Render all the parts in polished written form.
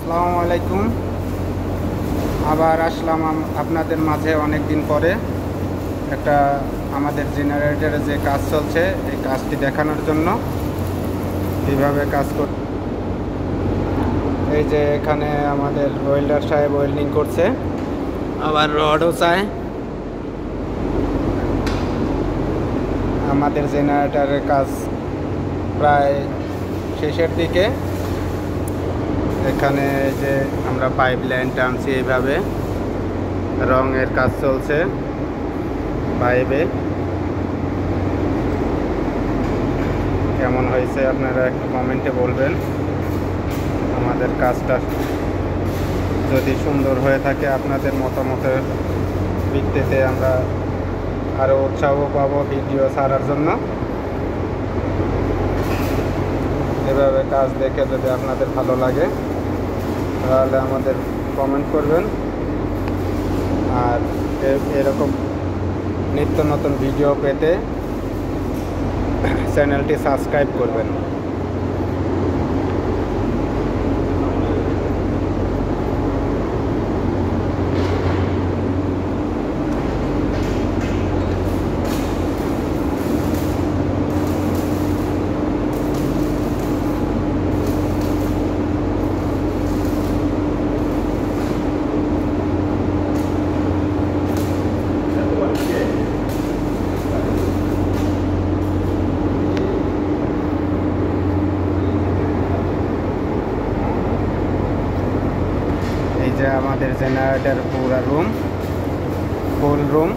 আসসালামু আলাইকুম। আবার আসলাম আপনাদের মাঝে অনেক দিন পরে একটা আমাদের জেনারেটরে যে কাজ চলছে এই কাজটি দেখানোর জন্য। কীভাবে কাজ কর, এই যে এখানে আমাদের ওয়েল্ডার সাহেব ওয়েল্ডিং করছে, আবার রডও চায়। আমাদের জেনারেটরের কাজ প্রায় শেষের দিকে। এখানে যে আমরা পাইপ লাইন টানছি, এইভাবে রঙের কাজ চলছে পাইপে। কেমন হয়েছে আপনারা একটু কমেন্টে বলবেন। আমাদের কাজটা যদি সুন্দর হয়ে থাকে আপনাদের মতামতের ভিত্তিতে আমরা আরও উৎসাহ পাবো ভিডিও ছাড়ার জন্য। এভাবে কাজ দেখে যদি আপনাদের ভালো লাগে তাহলে আমাদের কমেন্ট করবেন, আর এরকম নিত্য নতুন ভিডিও পেতে চ্যানেলটি সাবস্ক্রাইব করবেন। এই যে আমাদের জেনারেটর পুরা রুম, ফুল রুম,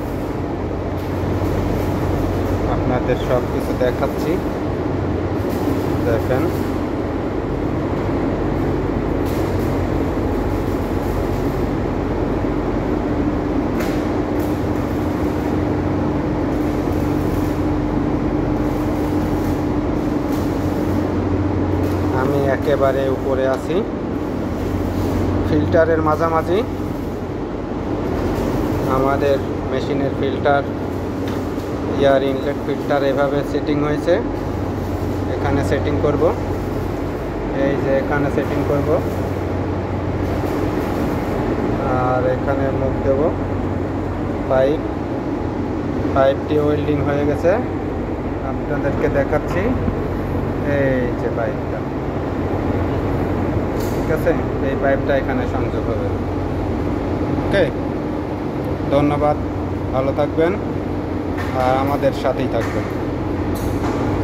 আপনাদের সব কিছু দেখাচ্ছি, দেখেন। আমি একেবারে উপরে আছি, ফিল্টারের মাঝামাঝি। আমাদের মেশিনের ফিল্টার, এয়ার ইনলেট ফিল্টার এভাবে সেটিং হয়েছে। এখানে সেটিং করব, এই যে এখানে সেটিং করব, আর এখানে মুখ দেব। পাইপটি ওয়েল্ডিং হয়ে গেছে, আপনাদেরকে দেখাচ্ছি। এই যে পাইপটা, ঠিক আছে, এই পাইপটা এখানে সংযোগ হবে। ওকে, ধন্যবাদ, ভালো থাকবেন আর আমাদের সাথেই থাকবেন।